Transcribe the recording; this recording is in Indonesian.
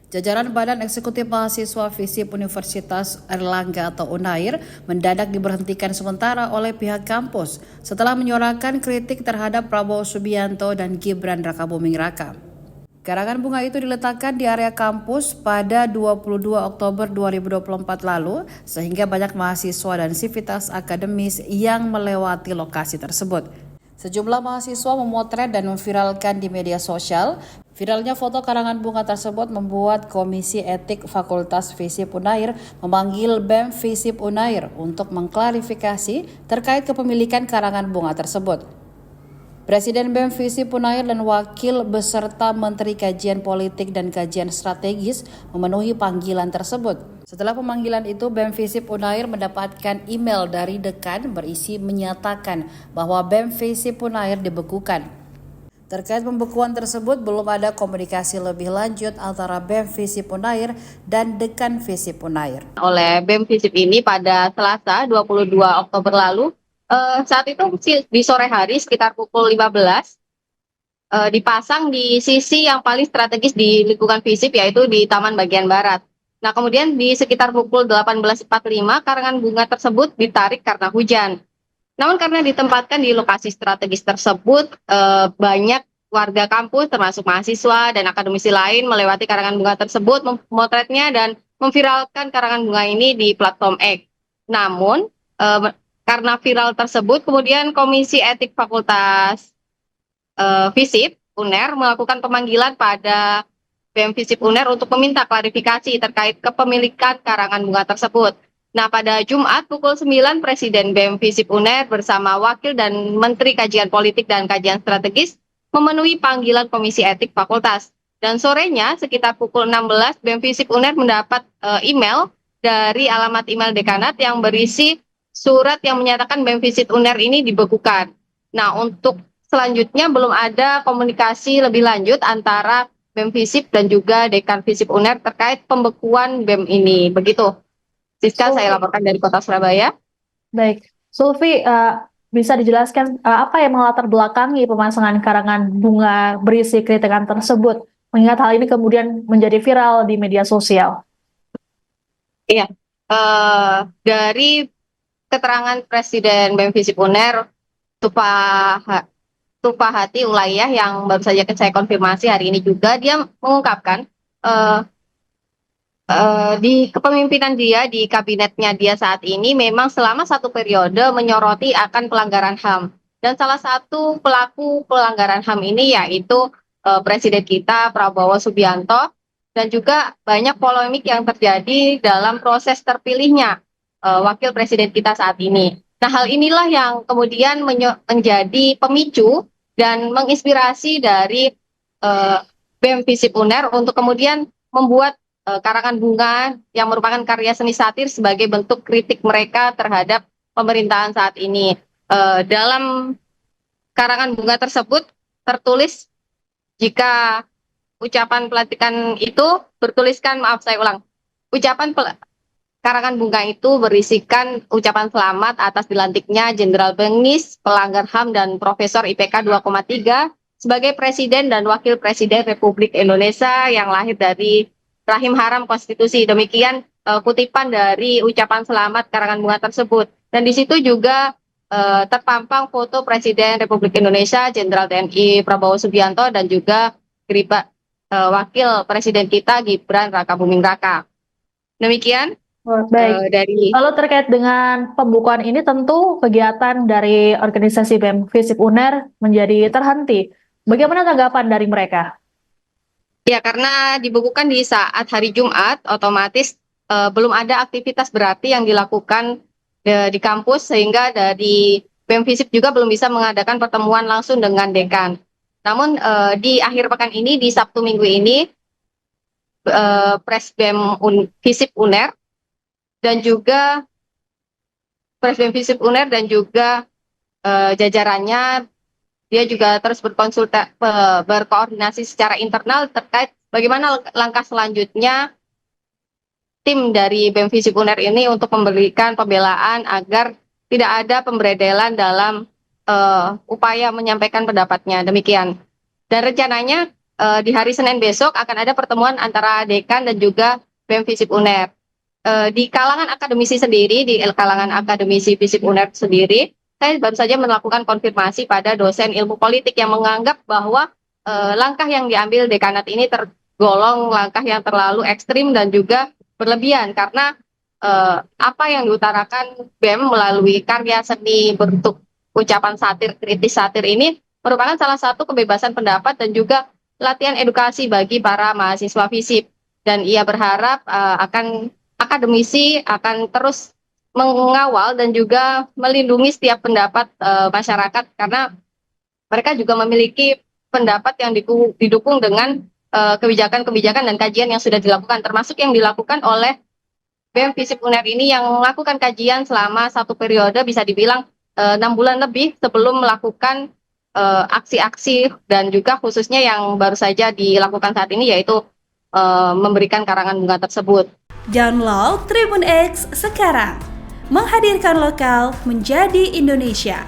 Jajaran Badan Eksekutif Mahasiswa FISIP Universitas Airlangga atau UNAIR mendadak diberhentikan sementara oleh pihak kampus setelah menyuarakan kritik terhadap Prabowo Subianto dan Gibran Rakabuming Raka. Karangan bunga itu diletakkan di area kampus pada 22 Oktober 2024 lalu sehingga banyak mahasiswa dan sivitas akademis yang melewati lokasi tersebut. Sejumlah mahasiswa memotret dan memviralkan di media sosial. Viralnya foto karangan bunga tersebut membuat Komisi Etik Fakultas FISIP Unair memanggil BEM FISIP Unair untuk mengklarifikasi terkait kepemilikan karangan bunga tersebut. Presiden BEM FISIP Unair dan Wakil beserta Menteri Kajian Politik dan Kajian Strategis memenuhi panggilan tersebut. Setelah pemanggilan itu, BEM FISIP Unair mendapatkan email dari dekan berisi menyatakan bahwa BEM FISIP Unair dibekukan. Terkait pembekuan tersebut, belum ada komunikasi lebih lanjut antara BEM FISIP Unair dan dekan FISIP Unair. Oleh BEM FISIP ini pada Selasa 22 Oktober lalu, saat itu di sore hari sekitar pukul 15 dipasang di sisi yang paling strategis di lingkungan FISIP, yaitu di Taman Bagian Barat. Nah, kemudian di sekitar pukul 18.45 karangan bunga tersebut ditarik karena hujan. Namun karena ditempatkan di lokasi strategis tersebut, banyak warga kampus termasuk mahasiswa dan akademisi lain melewati karangan bunga tersebut, memotretnya dan memviralkan karangan bunga ini di platform X. Namun karena viral tersebut, kemudian Komisi Etik Fakultas FISIP UNER melakukan pemanggilan pada BEM FISIP UNER untuk meminta klarifikasi terkait kepemilikan karangan bunga tersebut. Nah, pada Jumat pukul 9, Presiden BEM FISIP UNER bersama Wakil dan Menteri Kajian Politik dan Kajian Strategis memenuhi panggilan Komisi Etik Fakultas. Dan sorenya sekitar pukul 16, BEM FISIP UNER mendapat email dari alamat email dekanat yang berisi surat yang menyatakan BEM FISIP UNER ini dibekukan. Nah, untuk selanjutnya belum ada komunikasi lebih lanjut antara BEM FISIP dan juga Dekan FISIP UNER terkait pembekuan BEM ini. Begitu, Siska, saya laporkan dari Kota Surabaya. Baik, Sulfi, bisa dijelaskan apa yang melatar belakangi pemasangan karangan bunga berisi kritikan tersebut, mengingat hal ini kemudian menjadi viral di media sosial? Iya, dari keterangan Presiden BEM FISIP UNER, Tupahati Ulayah yang baru saja saya konfirmasi hari ini juga, dia mengungkapkan di kepemimpinan dia, di kabinetnya dia saat ini memang selama satu periode menyoroti akan pelanggaran HAM. Dan salah satu pelaku pelanggaran HAM ini yaitu Presiden kita Prabowo Subianto, dan juga banyak polemik yang terjadi dalam proses terpilihnya Wakil Presiden kita saat ini. Nah, hal inilah yang kemudian menjadi pemicu dan menginspirasi dari BEM FISIP UNER untuk kemudian membuat karangan bunga yang merupakan karya seni satir sebagai bentuk kritik mereka terhadap pemerintahan saat ini. Dalam karangan bunga tersebut tertulis, jika ucapan pelantikan itu bertuliskan, maaf saya ulang, karangan bunga itu berisikan ucapan selamat atas dilantiknya Jenderal Bengis, pelanggar HAM dan Profesor IPK 2,3 sebagai Presiden dan Wakil Presiden Republik Indonesia yang lahir dari rahim haram konstitusi. Demikian kutipan dari ucapan selamat karangan bunga tersebut. Dan di situ juga terpampang foto Presiden Republik Indonesia Jenderal TNI Prabowo Subianto dan juga Wakil Presiden kita Gibran Rakabuming Raka. Demikian. Baik. Lalu terkait dengan pembukuan ini, tentu kegiatan dari organisasi BEM FISIP UNER menjadi terhenti. Bagaimana tanggapan dari mereka? Ya, karena dibekukan di saat hari Jumat, otomatis belum ada aktivitas berarti yang dilakukan di kampus, sehingga dari BEM FISIP juga belum bisa mengadakan pertemuan langsung dengan dekan. Namun di akhir pekan ini, di Sabtu Minggu ini, Presbem FISIP UNER dan juga Presbem FISIP UNER dan juga jajarannya, dia juga terus berkoordinasi secara internal terkait bagaimana langkah selanjutnya tim dari BEM FISIP UNER ini untuk memberikan pembelaan agar tidak ada pemberedelan dalam upaya menyampaikan pendapatnya. Demikian. Dan rencananya di hari Senin besok akan ada pertemuan antara dekan dan juga BEM Visip UNER. Di kalangan akademisi sendiri, di kalangan akademisi Visip UNER sendiri, saya baru saja melakukan konfirmasi pada dosen ilmu politik yang menganggap bahwa langkah yang diambil dekanat ini tergolong langkah yang terlalu ekstrim dan juga berlebihan karena apa yang diutarakan BEM melalui karya seni bentuk ucapan satir, kritis satir ini merupakan salah satu kebebasan pendapat dan juga latihan edukasi bagi para mahasiswa FISIP. Dan ia berharap akademisi akan terus mengawal dan juga melindungi setiap pendapat masyarakat karena mereka juga memiliki pendapat yang didukung dengan kebijakan-kebijakan dan kajian yang sudah dilakukan, termasuk yang dilakukan oleh BEM Visip UNER ini yang melakukan kajian selama satu periode bisa dibilang 6 bulan lebih sebelum melakukan aksi-aksi dan juga khususnya yang baru saja dilakukan saat ini yaitu memberikan karangan bunga tersebut. Download Tribun X sekarang, menghadirkan lokal menjadi Indonesia.